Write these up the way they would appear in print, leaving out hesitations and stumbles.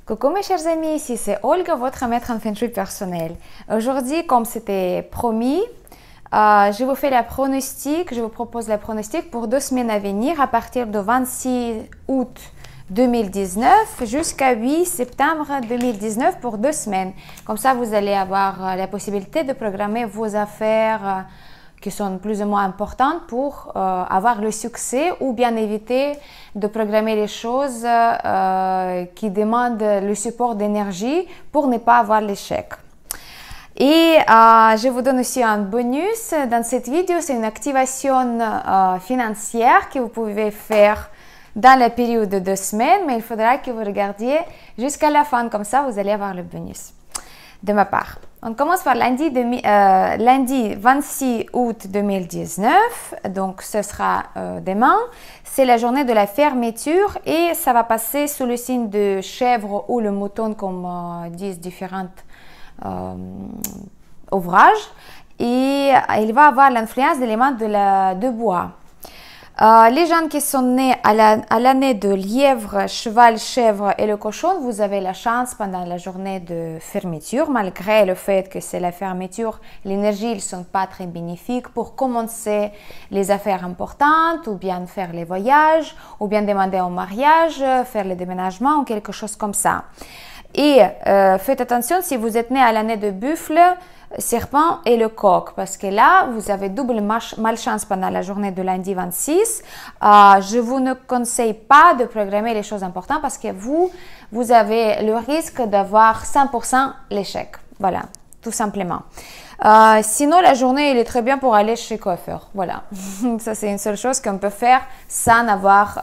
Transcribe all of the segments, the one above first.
Coucou mes chers amis, ici c'est Olga, votre maître en Feng Shui personnel. Aujourd'hui, comme c'était promis, je vous fais la pronostic, je vous propose la pronostic pour 2 semaines à venir à partir du 26 août 2019 jusqu'à 8 septembre 2019 pour 2 semaines. Comme ça, vous allez avoir la possibilité de programmer vos affaires qui sont plus ou moins importantes pour avoir le succès ou bien éviter de programmer les choses qui demandent le support d'énergie pour ne pas avoir l'échec. Et je vous donne aussi un bonus dans cette vidéo, c'est une activation financière que vous pouvez faire dans la période de 2 semaines, mais il faudra que vous regardiez jusqu'à la fin, comme ça vous allez avoir le bonus de ma part. On commence par lundi 26 août 2019, donc ce sera demain. C'est la journée de la fermeture et ça va passer sous le signe de chèvre ou le mouton, comme disent différents ouvrages. Et il va avoir l'influence d'éléments de bois. Les gens qui sont nés à l'année de lièvre, cheval, chèvre et le cochon, vous avez la chance pendant la journée de fermeture, malgré le fait que c'est la fermeture, l'énergie ne sont pas très bénéfiques pour commencer les affaires importantes ou bien faire les voyages ou bien demander un mariage, faire le déménagement ou quelque chose comme ça. Et faites attention si vous êtes né à l'année de buffle, serpent et le coq, parce que là, vous avez double malchance pendant la journée de lundi 26. Je vous ne conseille pas de programmer les choses importantes parce que vous avez le risque d'avoir 100% l'échec. Voilà, tout simplement. Sinon, la journée, elle est très bien pour aller chez coiffeur. Voilà, ça c'est une seule chose qu'on peut faire sans avoir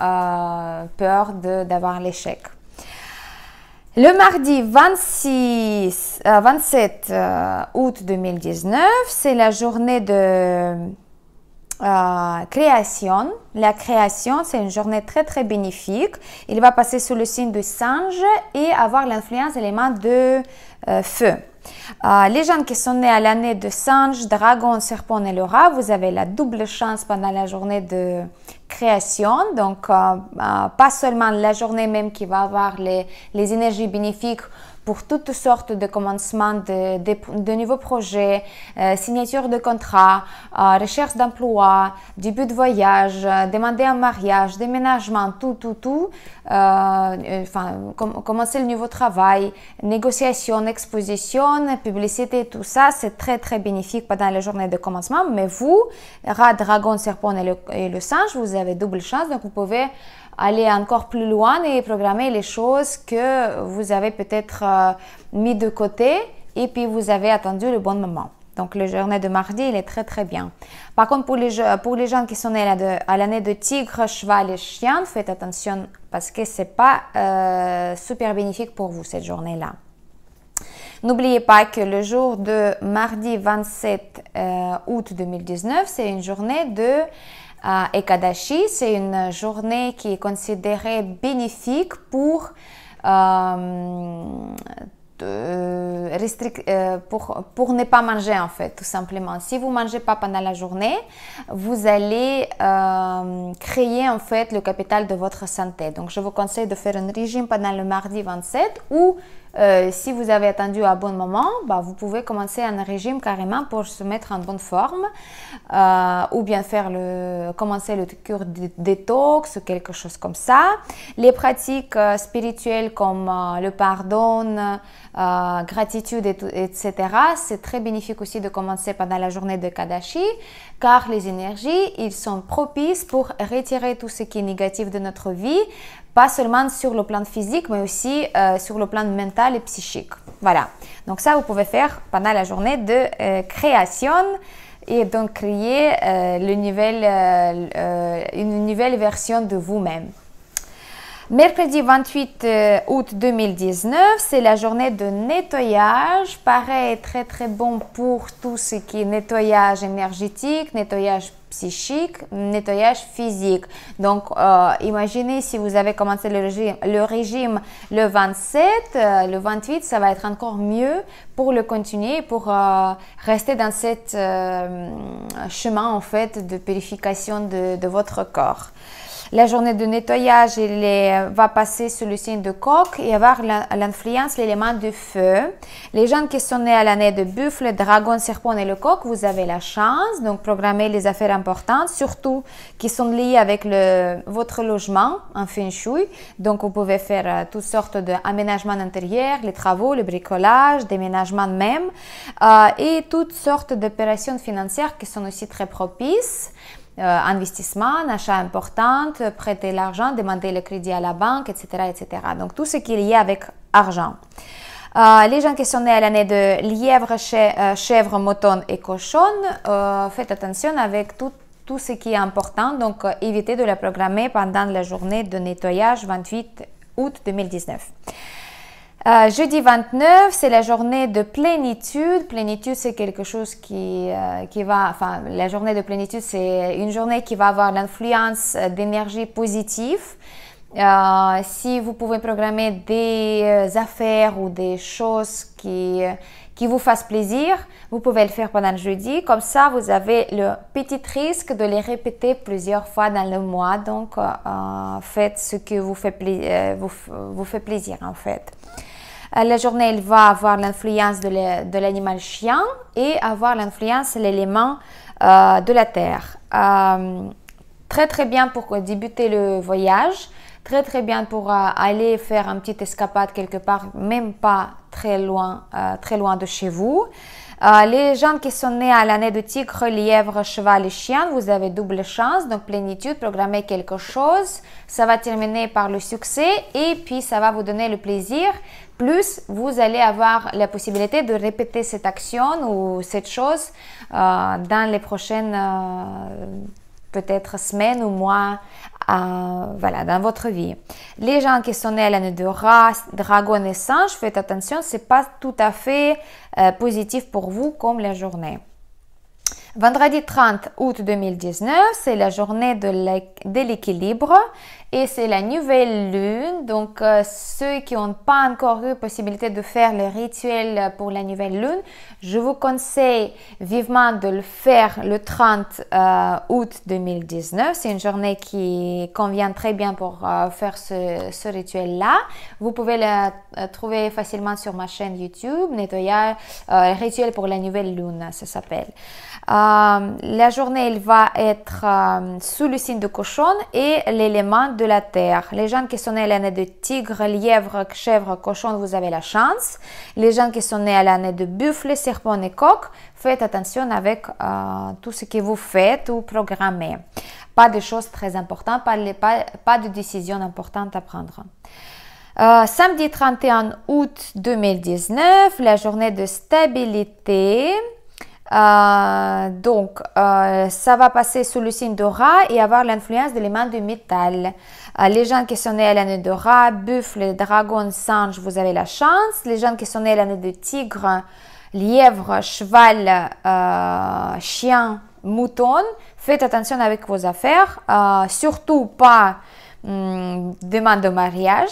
peur d'avoir l'échec. Le mardi 27 août 2019, c'est la journée de création. La création, c'est une journée très très bénéfique. Il va passer sous le signe du singe et avoir l'influence d'éléments de feu. Les gens qui sont nés à l'année de singe, dragon, serpent et le rat, vous avez la double chance pendant la journée de création. Donc, pas seulement la journée même qui va avoir les énergies bénéfiques pour toutes sortes de commencements de nouveaux projets, signature de contrats, recherche d'emploi, début de voyage, demander un mariage, déménagement, tout. Commencer le nouveau travail, négociation, exposition, publicité, tout ça, c'est très très bénéfique pendant la journée de commencement. Mais vous, rat, dragon, serpent et le singe, vous avez double chance, donc vous pouvez aller encore plus loin et programmer les choses que vous avez peut-être mis de côté et puis vous avez attendu le bon moment. Donc, la journée de mardi, il est très très bien. Par contre, pour les gens qui sont nés à l'année de tigre, cheval et chien, faites attention parce que ce n'est pas super bénéfique pour vous cette journée-là. N'oubliez pas que le jour de mardi 27 août 2019, c'est une journée de Ekadashi, c'est une journée qui est considérée bénéfique pour ne pas manger en fait, tout simplement. Si vous ne mangez pas pendant la journée, vous allez créer en fait le capital de votre santé. Donc, je vous conseille de faire un régime pendant le mardi 27 ou si vous avez attendu un bon moment, vous pouvez commencer un régime carrément pour se mettre en bonne forme ou bien commencer le cure de détox ou quelque chose comme ça. Les pratiques spirituelles comme le pardon, gratitude, etc. C'est très bénéfique aussi de commencer pendant la journée de Kadashi car les énergies, ils sont propices pour retirer tout ce qui est négatif de notre vie, pas seulement sur le plan physique, mais aussi sur le plan mental et psychique. Voilà. Donc ça, vous pouvez faire pendant la journée de création et donc créer une nouvelle version de vous-même. Mercredi 28 août 2019, c'est la journée de nettoyage. Pareil, très très bon pour tout ce qui est nettoyage énergétique, nettoyage psychique, nettoyage physique. Donc, imaginez si vous avez commencé le régime le 27, le 28, ça va être encore mieux pour le continuer, pour rester dans ce chemin en fait de purification de votre corps. La journée de nettoyage va passer sous le signe de coq et avoir l'influence l'élément du feu. Les gens qui sont nés à l'année de buffle, dragon, serpent et le coq, vous avez la chance. Donc, programmez les affaires importantes, surtout qui sont liées avec votre logement en feng shui. Donc, vous pouvez faire toutes sortes d'aménagements intérieurs, les travaux, le bricolage, déménagement même, et toutes sortes d'opérations financières qui sont aussi très propices. Investissement, achat important, prêter l'argent, demander le crédit à la banque, etc., etc. Donc, tout ce qui est lié avec argent. Les gens qui sont nés à l'année de lièvre, chèvre, mouton et cochon, faites attention avec tout ce qui est important. Donc, évitez de la programmer pendant la journée de nettoyage 28 août 2019. Jeudi 29, c'est la journée de plénitude. Plénitude, c'est quelque chose qui va, enfin, la journée de plénitude, c'est une journée qui va avoir l'influence d'énergie positive. Si vous pouvez programmer des affaires ou des choses qui vous fassent plaisir, vous pouvez le faire pendant le jeudi. Comme ça, vous avez le petit risque de les répéter plusieurs fois dans le mois. Donc, faites ce qui vous fait plaisir, en fait. La journée, elle va avoir l'influence de l'animal chien et avoir l'influence de l'élément de la terre. Très, très bien pour débuter le voyage. Très, très bien pour aller faire un petit escapade quelque part, même pas très loin de chez vous. Les gens qui sont nés à l'année de tigre, lièvre, cheval et chien, vous avez double chance. Donc, plénitude, programmez quelque chose. Ça va terminer par le succès et puis ça va vous donner le plaisir. Plus, vous allez avoir la possibilité de répéter cette action ou cette chose dans les prochaines peut-être semaines ou mois, voilà, dans votre vie. Les gens qui sont nés à l'année de rat, dragon et singe, faites attention, c'est pas tout à fait positif pour vous comme la journée. Vendredi 30 août 2019, c'est la journée de l'équilibre et c'est la nouvelle lune. Donc, ceux qui n'ont pas encore eu possibilité de faire le rituel pour la nouvelle lune, je vous conseille vivement de le faire le 30 août 2019. C'est une journée qui convient très bien pour faire ce rituel-là. Vous pouvez le trouver facilement sur ma chaîne YouTube, nettoyage, rituel pour la nouvelle lune, ça s'appelle. La journée, elle va être sous le signe de cochon et l'élément de la terre. Les gens qui sont nés à l'année de tigre, lièvre, chèvre, cochon, vous avez la chance. Les gens qui sont nés à l'année de buffle, serpent et coq, faites attention avec tout ce que vous faites ou programmez. Pas de choses très importantes, pas de décisions importantes à prendre. Samedi 31 août 2019, la journée de stabilité. Donc, ça va passer sous le signe de rat et avoir l'influence de l'élément du métal. Les gens qui sont nés à l'année de rat, buffle, dragon, singe, vous avez la chance. Les gens qui sont nés à l'année de tigre, lièvre, cheval, chien, mouton, faites attention avec vos affaires. Surtout pas demande de mariage,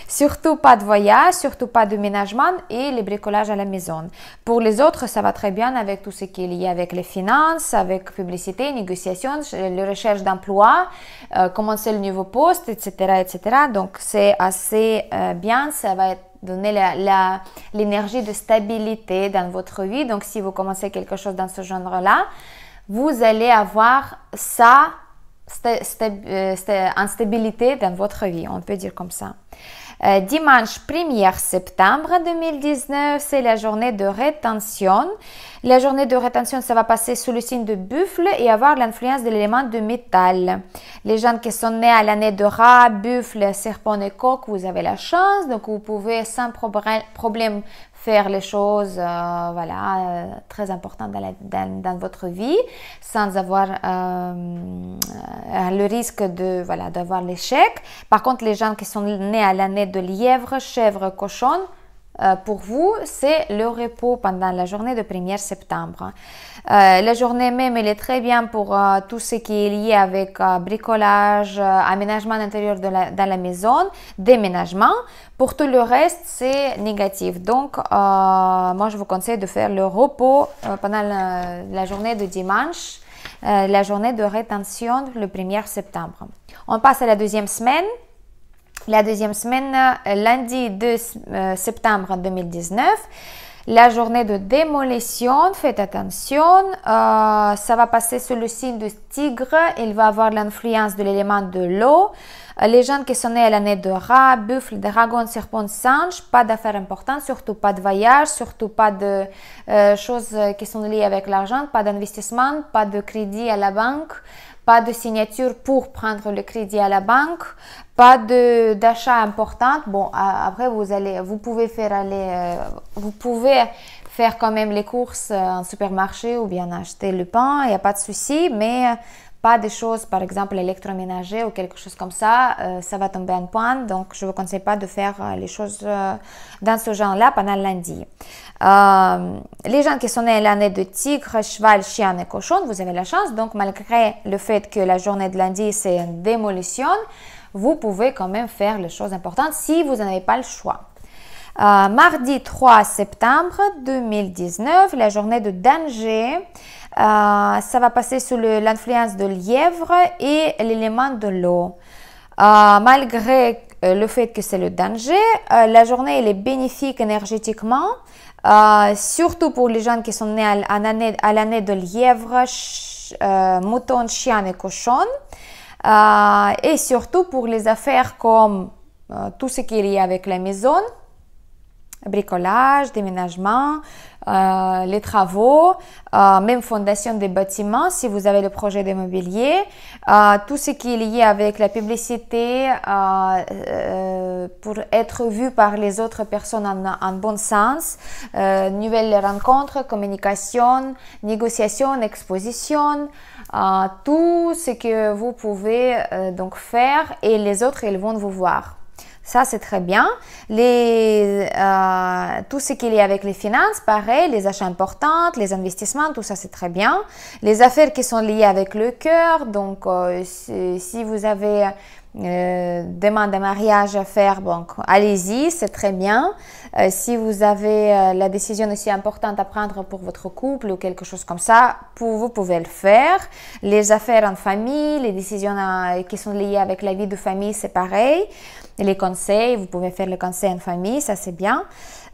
surtout pas de voyage, surtout pas de ménagement et les bricolages à la maison. Pour les autres, ça va très bien avec tout ce qui est lié avec les finances, avec publicité, négociation, les recherches d'emploi, commencer le nouveau poste, etc., etc. Donc, c'est assez bien, ça va donner l'énergie de stabilité dans votre vie. Donc, si vous commencez quelque chose dans ce genre-là, vous allez avoir ça en stabilité dans votre vie, on peut dire comme ça. Dimanche 1er septembre 2019, c'est la journée de rétention. La journée de rétention, ça va passer sous le signe de buffle et avoir l'influence de l'élément de métal. Les gens qui sont nés à l'année de rat, buffle, serpent et coq, vous avez la chance. Donc, vous pouvez sans problème faire les choses très importantes dans votre vie sans avoir le risque d'avoir l'échec. Par contre, les gens qui sont nés à l'année de lièvre, chèvre, cochon, pour vous, c'est le repos pendant la journée de 1er septembre. La journée même, elle est très bien pour tout ce qui est lié avec bricolage, aménagement intérieur dans la maison, déménagement. Pour tout le reste, c'est négatif. Donc, moi, je vous conseille de faire le repos pendant la journée de dimanche. la journée de rétention le 1er septembre. On passe à la deuxième semaine. La deuxième semaine, lundi 2 septembre 2019. La journée de démolition, faites attention, ça va passer sous le signe du tigre, il va avoir l'influence de l'élément de l'eau. Les gens qui sont nés à l'année de rat, buffle, dragon, serpent, singe, pas d'affaires importantes, surtout pas de voyage, surtout pas de choses qui sont liées avec l'argent, pas d'investissement, pas de crédit à la banque, pas de signature pour prendre le crédit à la banque, pas d'achat important. Bon, après vous pouvez faire quand même les courses en supermarché ou bien acheter le pain, il n'y a pas de souci, mais pas des choses, par exemple électroménager ou quelque chose comme ça, ça va tomber en panne, donc je ne vous conseille pas de faire les choses dans ce genre-là pendant lundi. Les gens qui sont nés l'année de tigre, cheval, chien et cochon, vous avez la chance, donc malgré le fait que la journée de lundi c'est une démolition, vous pouvez quand même faire les choses importantes si vous n'en avez pas le choix. Mardi 3 septembre 2019, la journée de danger, ça va passer sous l'influence de lièvre et l'élément de l'eau. Malgré le fait que c'est le danger, la journée elle est bénéfique énergétiquement, surtout pour les gens qui sont nés à l'année de lièvre, mouton, chien et cochon, et surtout pour les affaires comme tout ce qui est lié avec la maison, bricolage, déménagement, les travaux, même fondation des bâtiments si vous avez le projet d'immobilier, tout ce qui est lié avec la publicité pour être vu par les autres personnes en bon sens, nouvelles rencontres, communication, négociation, exposition, tout ce que vous pouvez donc faire et les autres ils vont vous voir. Ça, c'est très bien. Tout ce qui est lié avec les finances, pareil, les achats importants, les investissements, tout ça, c'est très bien. Les affaires qui sont liées avec le cœur, donc si vous avez demande de mariage à faire, donc allez-y, c'est très bien. Si vous avez la décision aussi importante à prendre pour votre couple ou quelque chose comme ça, vous pouvez le faire. Les affaires en famille, les décisions qui sont liées avec la vie de famille, c'est pareil. Les conseils, vous pouvez faire les conseils en famille, ça c'est bien.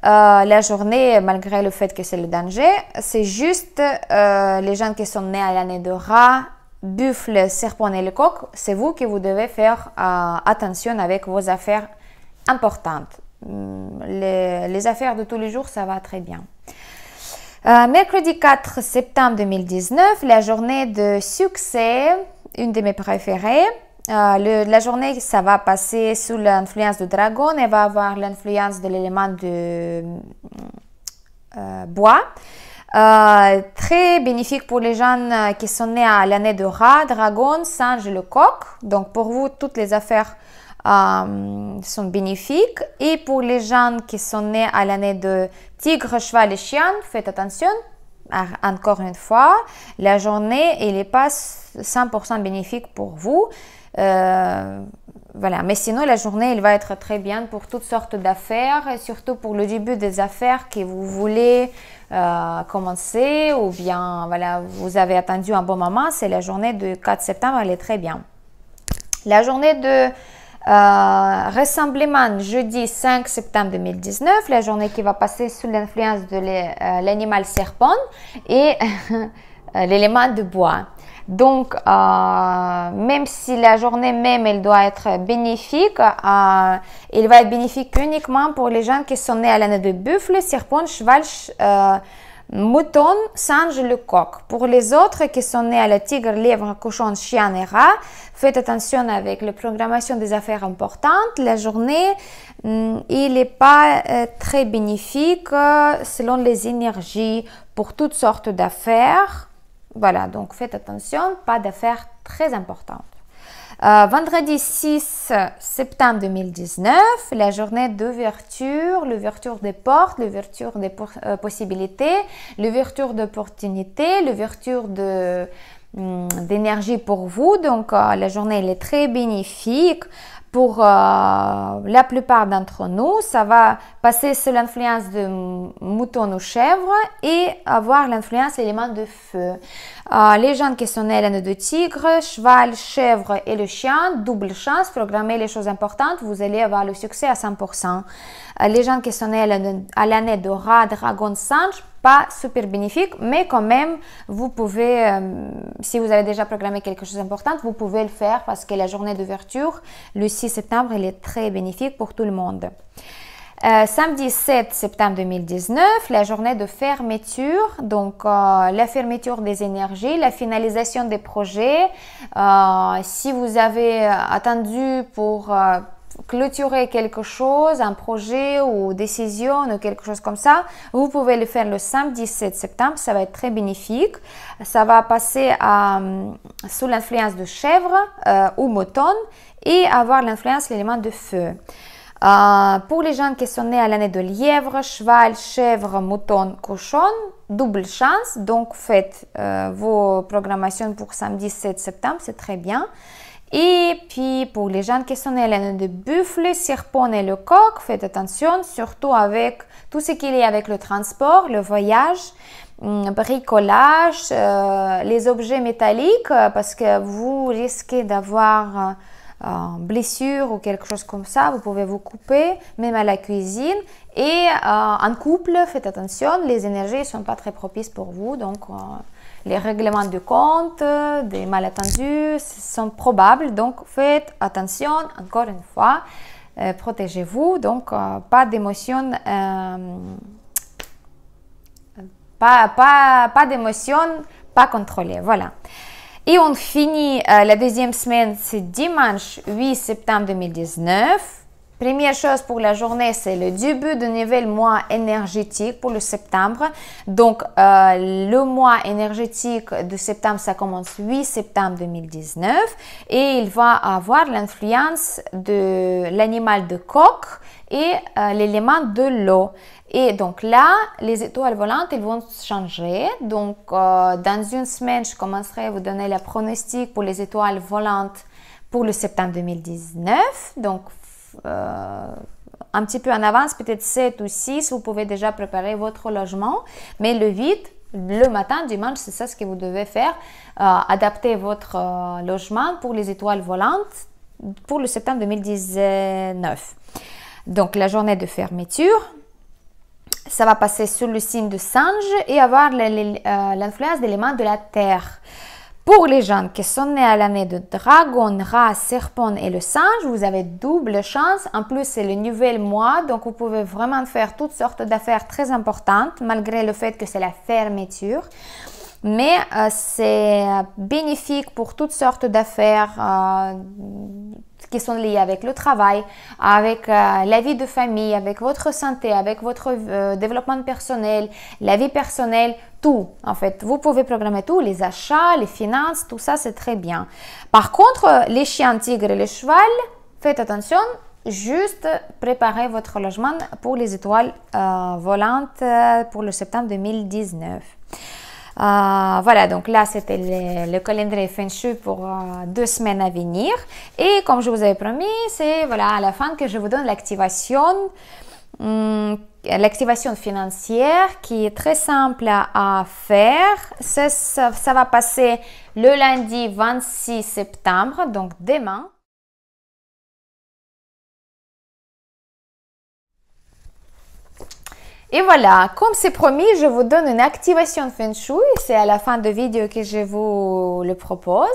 La journée, malgré le fait que c'est le danger, c'est juste les gens qui sont nés à l'année de rat, buffle, serpent et le coq, c'est vous qui vous devez faire attention avec vos affaires importantes. Les affaires de tous les jours, ça va très bien. Mercredi 4 septembre 2019, la journée de succès, une de mes préférées. La journée, ça va passer sous l'influence du dragon et va avoir l'influence de l'élément de bois. Très bénéfique pour les gens qui sont nés à l'année de rat, dragon, singe et le coq. Donc pour vous, toutes les affaires sont bénéfiques. Et pour les gens qui sont nés à l'année de tigre, cheval et chien, faites attention. Encore une fois, la journée, elle n'est pas 100% bénéfique pour vous. Voilà, mais sinon la journée elle va être très bien pour toutes sortes d'affaires et surtout pour le début des affaires que vous voulez commencer ou bien voilà, vous avez attendu un bon moment, c'est la journée du 4 septembre, elle est très bien. La journée de rassemblement jeudi 5 septembre 2019, la journée qui va passer sous l'influence de l'animal serpent et l'élément de bois. Donc, même si la journée même, elle doit être bénéfique, elle va être bénéfique uniquement pour les gens qui sont nés à l'année de buffle, serpent, cheval, mouton, singe, le coq. Pour les autres qui sont nés à la tigre, lièvre, cochon, chien et rat, faites attention avec la programmation des affaires importantes. La journée, il n'est pas très bénéfique selon les énergies pour toutes sortes d'affaires. Voilà, donc faites attention, pas d'affaires très importantes. Vendredi 6 septembre 2019, la journée d'ouverture, l'ouverture des portes, l'ouverture des possibilités, l'ouverture d'opportunités, l'ouverture d'énergie pour vous. Donc la journée elle est très bénéfique Pour la plupart d'entre nous, ça va passer sous l'influence de mouton ou chèvre et avoir l'influence de l'élément de feu. Les gens qui sont nés à l'année de tigre, cheval, chèvre et le chien, double chance, programmez les choses importantes, vous allez avoir le succès à 100%. Les gens qui sont nés à l'année de rat, dragon, singe, pas super bénéfique, mais quand même, vous pouvez, si vous avez déjà programmé quelque chose d'important, vous pouvez le faire parce que la journée d'ouverture, le 6 septembre, elle est très bénéfique pour tout le monde. Samedi 7 septembre 2019, la journée de fermeture, donc la fermeture des énergies, la finalisation des projets. Si vous avez attendu pour clôturer quelque chose, un projet ou décision ou quelque chose comme ça, vous pouvez le faire le samedi 7 septembre, ça va être très bénéfique. Ça va passer sous l'influence de chèvre ou mouton et avoir l'influence de l'élément de feu. Pour les gens qui sont nés à l'année de lièvre, cheval, chèvre, mouton, cochon, double chance, donc faites vos programmations pour samedi 7 septembre, c'est très bien. Et puis pour les gens qui sont nés à l'année de buffle, serpent et le coq, faites attention, surtout avec tout ce qui est avec le transport, le voyage, bricolage, les objets métalliques, parce que vous risquez d'avoir blessure ou quelque chose comme ça, vous pouvez vous couper, même à la cuisine. Et en couple, faites attention, les énergies ne sont pas très propices pour vous, donc les règlements de compte, des malentendus sont probables, donc faites attention, encore une fois, protégez-vous, donc pas d'émotion, pas d'émotion, pas contrôlée, voilà. Et on finit la deuxième semaine, c'est dimanche 8 septembre 2019. Première chose pour la journée, c'est le début de nouvel mois énergétique pour le septembre. Donc, le mois énergétique de septembre, ça commence 8 septembre 2019 et il va avoir l'influence de l'animal de coq et l'élément de l'eau. Et donc là, les étoiles volantes, elles vont changer. Donc, dans une semaine, je commencerai à vous donner le pronostic pour les étoiles volantes pour le septembre 2019. Donc, un petit peu en avance, peut-être 7 ou 6, vous pouvez déjà préparer votre logement. Mais le 8, le matin, dimanche, c'est ça ce que vous devez faire. Adapter votre logement pour les étoiles volantes pour le septembre 2019. Donc, la journée de fermeture, ça va passer sur le signe de singe et avoir l'influence d'éléments de la terre. Pour les gens qui sont nés à l'année de dragon, rat, serpent et le singe, vous avez double chance. En plus, c'est le nouvel mois, donc vous pouvez vraiment faire toutes sortes d'affaires très importantes, malgré le fait que c'est la fermeture. Mais c'est bénéfique pour toutes sortes d'affaires qui sont liées avec le travail, avec la vie de famille, avec votre santé, avec votre développement personnel, la vie personnelle, tout. En fait, vous pouvez programmer tout, les achats, les finances, tout ça, c'est très bien. Par contre, les chiens, tigres et les chevaux, faites attention, juste préparez votre logement pour les étoiles volantes pour le septembre 2019. Voilà, donc là, c'était le calendrier Feng Shui pour 2 semaines à venir. Et comme je vous avais promis, c'est voilà, à la fin que je vous donne l'activation financière qui est très simple à faire. Ça va passer le lundi 26 septembre, donc demain. Et voilà, comme c'est promis, je vous donne une activation Feng Shui. C'est à la fin de vidéo que je vous le propose.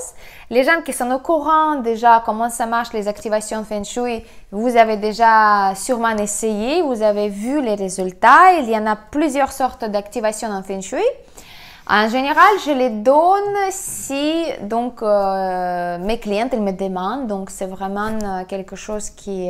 Les gens qui sont au courant déjà comment ça marche les activations Feng Shui, vous avez déjà sûrement essayé, vous avez vu les résultats. Il y en a plusieurs sortes d'activations en Feng Shui. En général, je les donne si donc mes clientes elles me demandent. Donc c'est vraiment quelque chose qui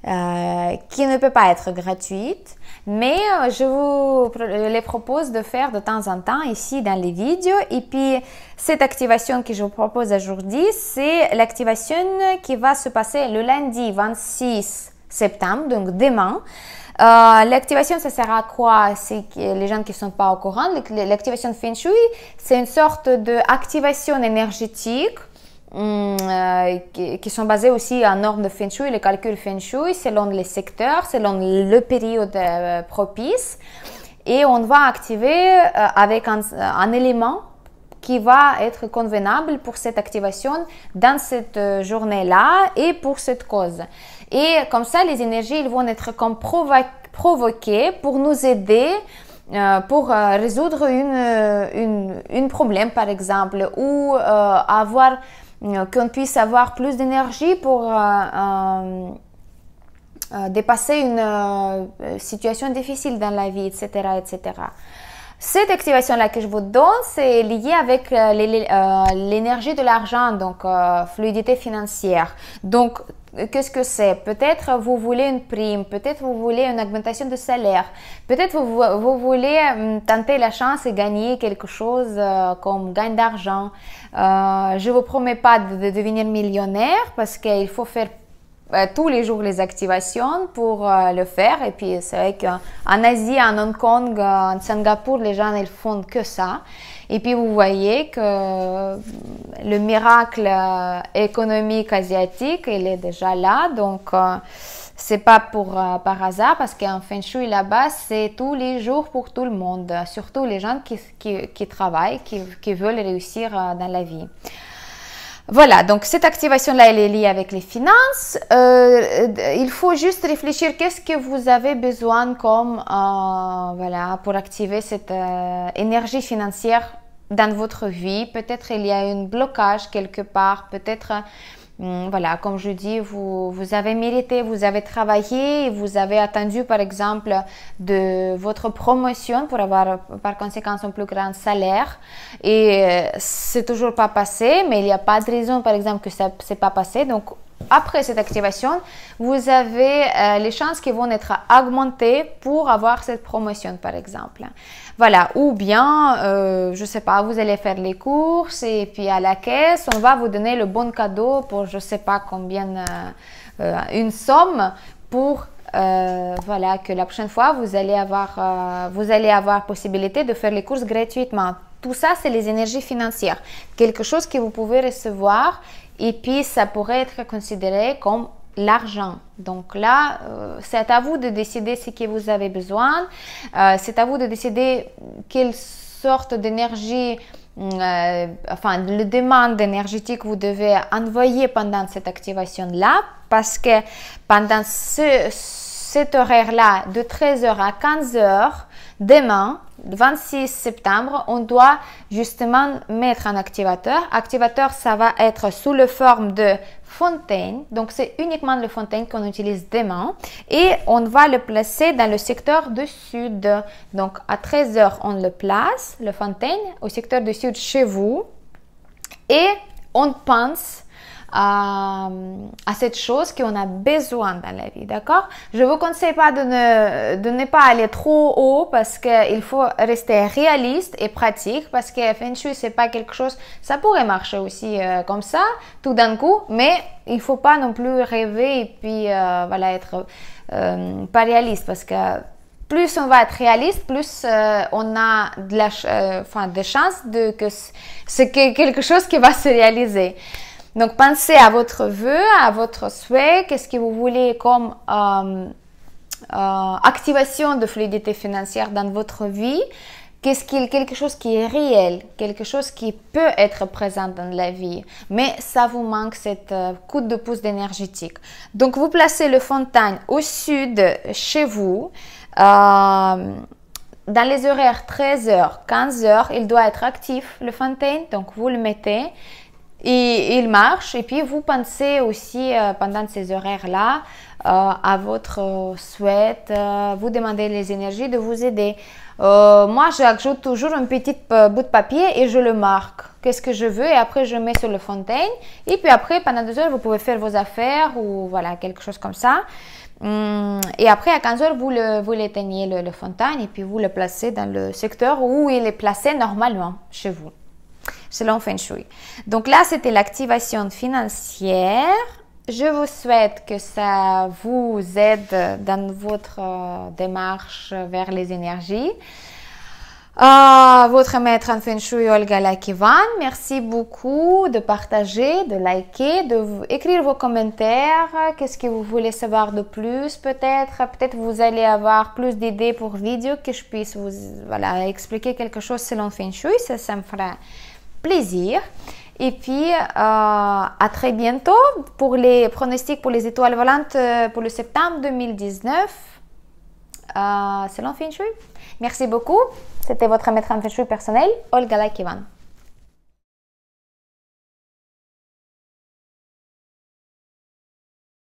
ne peut pas être gratuite, mais je vous les propose de faire de temps en temps ici dans les vidéos. Et puis cette activation que je vous propose aujourd'hui, c'est l'activation qui va se passer le lundi 26 septembre, donc demain. L'activation, ça sert à quoi? C'est les gens qui ne sont pas au courant, l'activation Feng Shui, c'est une sorte d'activation énergétique qui sont basées aussi en normes de Feng Shui, le calcul Feng Shui, selon les secteurs, selon le période propice. Et on va activer avec un élément qui va être convenable pour cette activation dans cette journée-là et pour cette cause. Et comme ça, les énergies ils vont être comme provoquées pour nous aider pour résoudre un problème, par exemple, ou qu'on puisse avoir plus d'énergie pour dépasser une situation difficile dans la vie, etc., etc. Cette activation-là que je vous donne, c'est lié avec l'énergie de l'argent, donc fluidité financière. Donc, qu'est-ce que c'est? Peut-être vous voulez une prime, peut-être vous voulez une augmentation de salaire, peut-être vous voulez tenter la chance et gagner quelque chose comme gain d'argent. Je ne vous promets pas de devenir millionnaire parce qu'il faut faire tous les jours les activations pour le faire. Et puis c'est vrai qu'en Asie, en Hong Kong, en Singapour, les gens ils font que ça. Et puis vous voyez que le miracle économique asiatique il est déjà là. Donc c'est pas par hasard parce qu'en Feng Shui là-bas c'est tous les jours pour tout le monde, surtout les gens qui travaillent, qui veulent réussir dans la vie. Voilà, donc cette activation-là, elle est liée avec les finances. Il faut juste réfléchir qu'est-ce que vous avez besoin comme, voilà, pour activer cette énergie financière dans votre vie. Peut-être il y a un blocage quelque part, peut-être, voilà, comme je dis, vous avez mérité, vous avez travaillé, vous avez attendu par exemple de votre promotion pour avoir par conséquent un plus grand salaire et c'est toujours pas passé, mais il n'y a pas de raison par exemple que ça s'est pas passé. Donc après cette activation, vous avez les chances qui vont être augmentées pour avoir cette promotion par exemple. Voilà, ou bien, je sais pas, vous allez faire les courses et puis à la caisse, on va vous donner le bon cadeau pour je sais pas combien, une somme pour voilà, que la prochaine fois, vous allez avoir possibilité de faire les courses gratuitement. Tout ça, c'est les énergies financières. Quelque chose que vous pouvez recevoir et puis ça pourrait être considéré comme l'argent. Donc là, c'est à vous de décider ce que vous avez besoin. C'est à vous de décider quelle sorte d'énergie, enfin, le demande énergétique vous devez envoyer pendant cette activation-là. Parce que pendant cet horaire-là, de 13h à 15h, demain, le 26 septembre, on doit justement mettre un activateur. Activateur, ça va être sous la forme de fontaine. Donc, c'est uniquement le fontaine qu'on utilise demain. Et on va le placer dans le secteur du sud. Donc, à 13h, on le place, le fontaine, au secteur du sud chez vous. Et on pense à cette chose qu'on a besoin dans la vie, d'accord? Je ne vous conseille pas de ne pas aller trop haut parce qu'il faut rester réaliste et pratique parce que Feng Shui, c'est pas quelque chose, ça pourrait marcher aussi comme ça, tout d'un coup, mais il ne faut pas non plus rêver et puis voilà, être pas réaliste parce que plus on va être réaliste, plus on a de chances que c'est quelque chose qui va se réaliser. Donc, pensez à votre vœu, à votre souhait, qu'est-ce que vous voulez comme activation de fluidité financière dans votre vie, quelque chose qui est réel, quelque chose qui peut être présent dans la vie, mais ça vous manque cette coup de pouce énergétique. Donc, vous placez le fontaine au sud chez vous. Dans les horaires 13h, 15h, il doit être actif, le fontaine, donc vous le mettez. Et il marche et puis vous pensez aussi pendant ces horaires-là à votre souhait, vous demandez les énergies de vous aider. Moi, j'ajoute toujours un petit bout de papier et je le marque. Qu'est-ce que je veux et après je mets sur le fontaine. Et puis après, pendant 2 heures, vous pouvez faire vos affaires ou voilà, quelque chose comme ça. Et après, à 15 heures, vous l'éteignez le fontaine et puis vous le placez dans le secteur où il est placé normalement chez vous, selon Feng Shui. Donc là, c'était l'activation financière. Je vous souhaite que ça vous aide dans votre démarche vers les énergies. Votre maître en Feng Shui, Olga Lakivan. Merci beaucoup de partager, de liker, écrire vos commentaires. Qu'est-ce que vous voulez savoir de plus peut-être? Peut-être vous allez avoir plus d'idées pour vidéo que je puisse vous expliquer quelque chose selon Feng Shui. Ça me fera plaisir. Et puis, à très bientôt pour les pronostics pour les étoiles volantes pour le septembre 2019 selon Feng Shui. Merci beaucoup. C'était votre maître en Feng Shui personnel, Olga Lakivan.